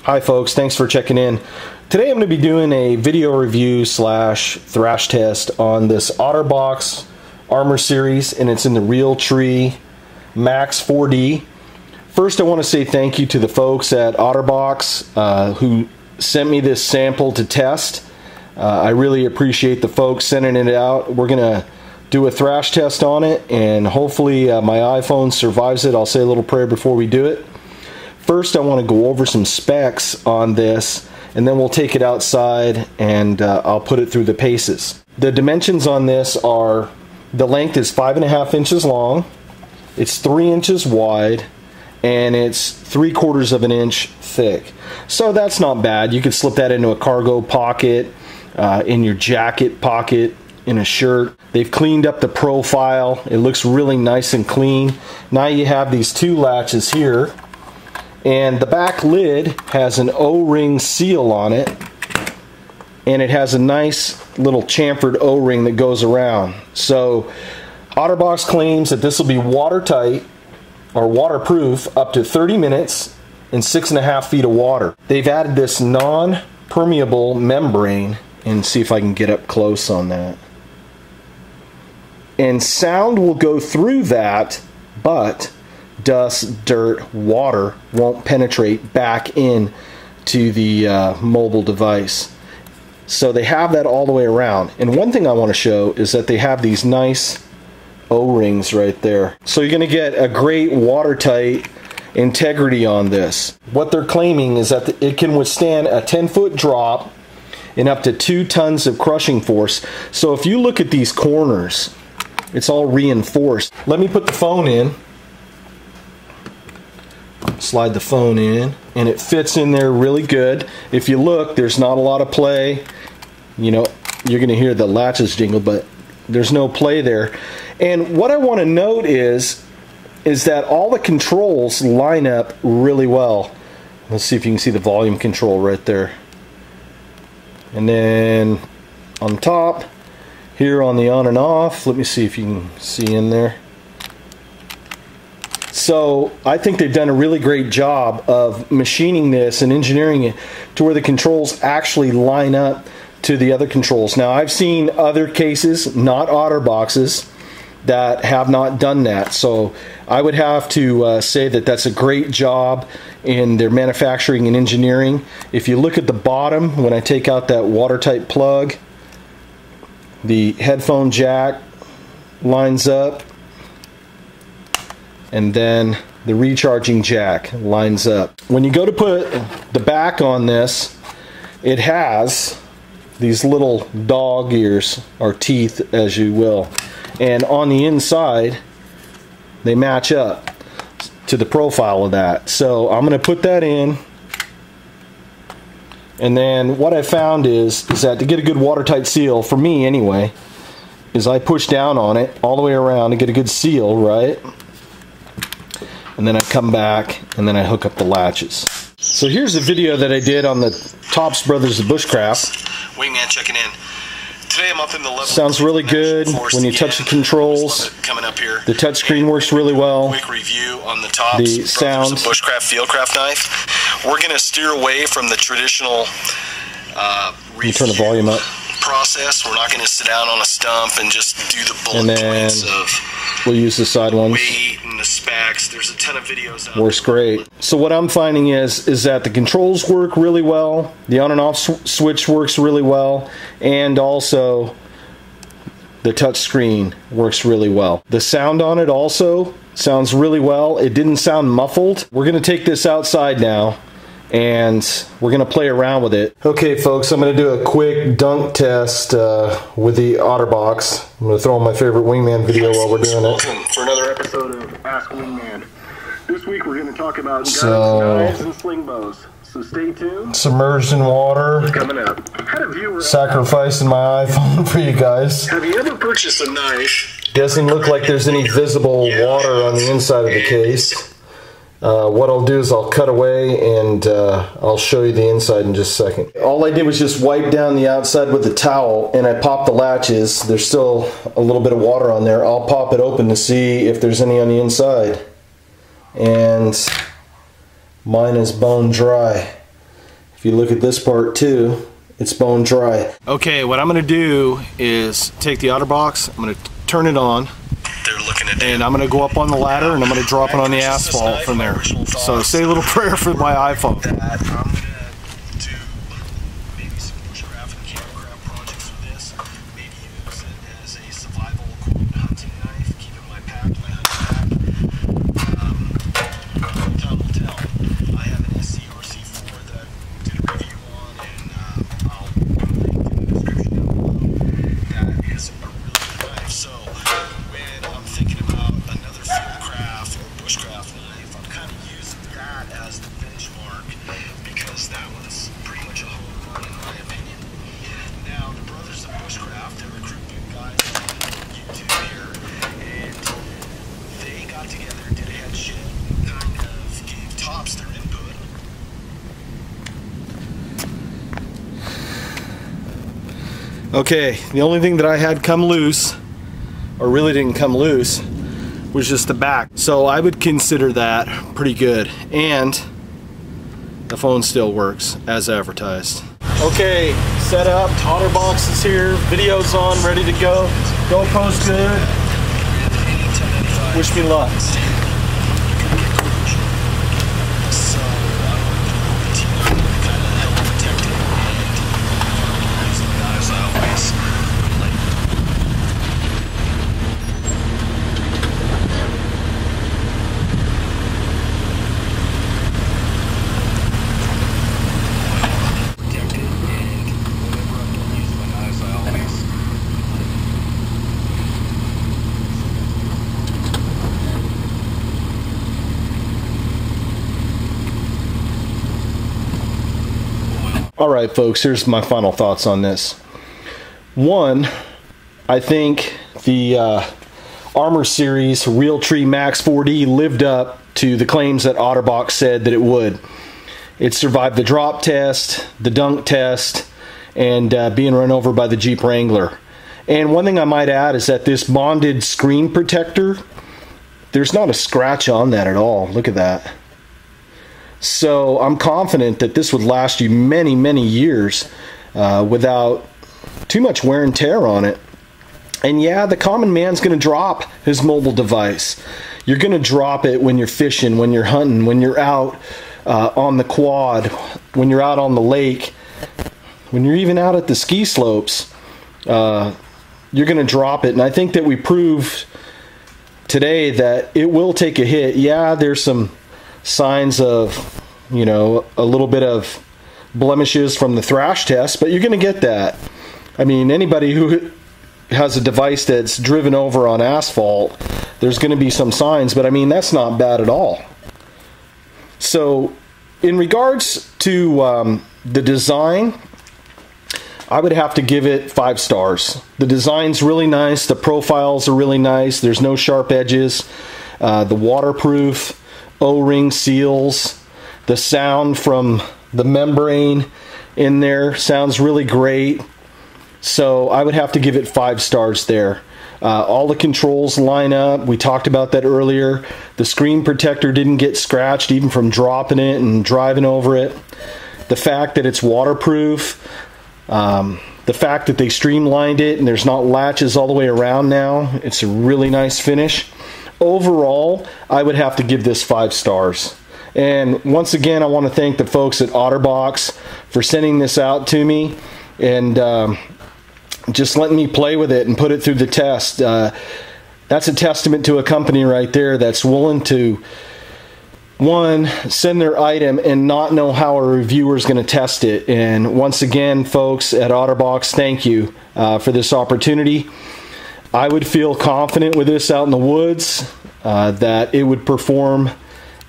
Hi folks, thanks for checking in. Today I'm going to be doing a video review slash thrash test on this OtterBox Armor Series, and it's in the RealTree Max 4D. First I want to say thank you to the folks at OtterBox who sent me this sample to test. I really appreciate the folks sending it out. We're going to do a thrash test on it, and hopefully my iPhone survives it. I'll say a little prayer before we do it. First I want to go over some specs on this, and then we'll take it outside and I'll put it through the paces. The dimensions on this are, the length is 5.5 inches long, it's 3 inches wide, and it's 3/4 of an inch thick. So that's not bad. You could slip that into a cargo pocket, in your jacket pocket, in a shirt. They've cleaned up the profile. It looks really nice and clean. Now you have these two latches here, and the back lid has an O-ring seal on it, and it has a nice little chamfered O-ring that goes around. So OtterBox claims that this will be watertight or waterproof up to 30 minutes in 6.5 feet of water. They've added this non-permeable membrane, and see if I can get up close on that. And sound will go through that, but dust, dirt, water won't penetrate back in to the mobile device. So they have that all the way around. And one thing I want to show is that they have these nice O-rings right there. So you're going to get a great watertight integrity on this. What they're claiming is that it can withstand a 10-foot drop and up to 2 tons of crushing force. So if you look at these corners, it's all reinforced. Let me put the phone in. Slide the phone in, and it fits in there really good. If you look, there's not a lot of play. You know, you're going to hear the latches jingle, but there's no play there. And what I want to note is that all the controls line up really well. Let's see if you can see the volume control right there. And then on top here on the on and off, let me see if you can see in there. So I think they've done a really great job of machining this and engineering it to where the controls actually line up to the other controls. Now I've seen other cases, not OtterBoxes, that have not done that. So I would have to say that that's a great job in their manufacturing and engineering. If you look at the bottom, when I take out that watertight plug, the headphone jack lines up, and then the recharging jack lines up. When you go to put the back on this, it has these little dog ears, or teeth as you will, and on the inside they match up to the profile of that. So I'm going to put that in, and then what I found is that to get a good watertight seal, for me anyway, is I push down on it all the way around to get a good seal, right? And then I come back and then I hook up the latches. So here's a video that I did on the Tops Brothers of Bushcraft. Wingman checking in. Today I'm up in the level. Sounds really good when you touch the controls. Coming up here. The touchscreen works really well. Quick review on the Tops the sound. Bushcraft Fieldcraft knife. We're going to steer away from the traditional you turn the volume up. Process. We're not going to sit down on a stump and just do the bullet points of we'll use the side ones. Weight and the specs. There's a ton of videos out works great. So what I'm finding is that the controls work really well, the on and off switch works really well, and also the touch screen works really well. The sound on it also sounds really well. It didn't sound muffled. We're going to take this outside now, and we're going to play around with it. Okay folks, I'm going to do a quick dunk test with the OtterBox. I'm going to throw on my favorite Wingman video while we're doing it. Welcome for another episode of Ask Wingman. This week we're going to talk about guns, knives, and sling bows. So stay tuned. Submerged in water. Coming up. Had a viewer sacrificing my iPhone for you guys. Have you ever purchased a knife? Doesn't look like there's any visible water on the inside of the case. What I'll do is I'll cut away and I'll show you the inside in just a second. All I did was just wipe down the outside with a towel, and I popped the latches. There's still a little bit of water on there. I'll pop it open to see if there's any on the inside. And mine is bone dry. If you look at this part too, it's bone dry. Okay, what I'm gonna do is take the OtterBox, I'm gonna turn it on, and I'm gonna go up on the ladder and I'm gonna drop it on the asphalt from there. So say a little prayer for my iPhone. Okay, the only thing that I had come loose, or really didn't come loose, was just the back. So I would consider that pretty good. And the phone still works as advertised. Okay, set up, OtterBox is here, video's on, ready to go. GoPro's good. Wish me luck. Alright folks, here's my final thoughts on this. One, I think the Armor Series RealTree Max 4D lived up to the claims that OtterBox said that it would. It survived the drop test, the dunk test, and being run over by the Jeep Wrangler. And one thing I might add is that this bonded screen protector, there's not a scratch on that at all. Look at that. So I'm confident that this would last you many, many years without too much wear and tear on it. And yeah, the common man's going to drop his mobile device. You're going to drop it when you're fishing, when you're hunting, when you're out on the quad, when you're out on the lake, when you're even out at the ski slopes. You're going to drop it. And I think that we proved today that it will take a hit. Yeah, there's some signs of, you know, a little bit of blemishes from the Thrash test, but you're going to get that. I mean, anybody who has a device that's driven over on asphalt, there's going to be some signs, but I mean, that's not bad at all. So in regards to the design, I would have to give it 5 stars. The design's really nice, the profiles are really nice, there's no sharp edges, the waterproof O-ring seals, the sound from the membrane in there sounds really great. So I would have to give it 5 stars there. All the controls line up. We talked about that earlier. The screen protector didn't get scratched even from dropping it and driving over it. The fact that it's waterproof, the fact that they streamlined it and there's not latches all the way around now. It's a really nice finish. Overall, I would have to give this 5 stars. And once again, I want to thank the folks at OtterBox for sending this out to me and just letting me play with it and put it through the test. That's a testament to a company right there that's willing to, one, send their item and not know how a reviewer is going to test it. And once again, folks at OtterBox, thank you for this opportunity. I would feel confident with this out in the woods that it would perform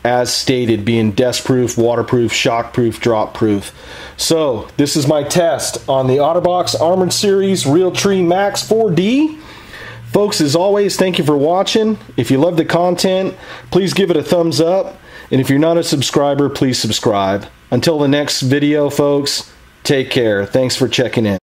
as stated, being dust-proof, waterproof, shock-proof, drop-proof. So this is my test on the OtterBox Armor Series RealTree Max 4D. Folks, as always, thank you for watching. If you love the content, please give it a thumbs up. And if you're not a subscriber, please subscribe. Until the next video, folks, take care. Thanks for checking in.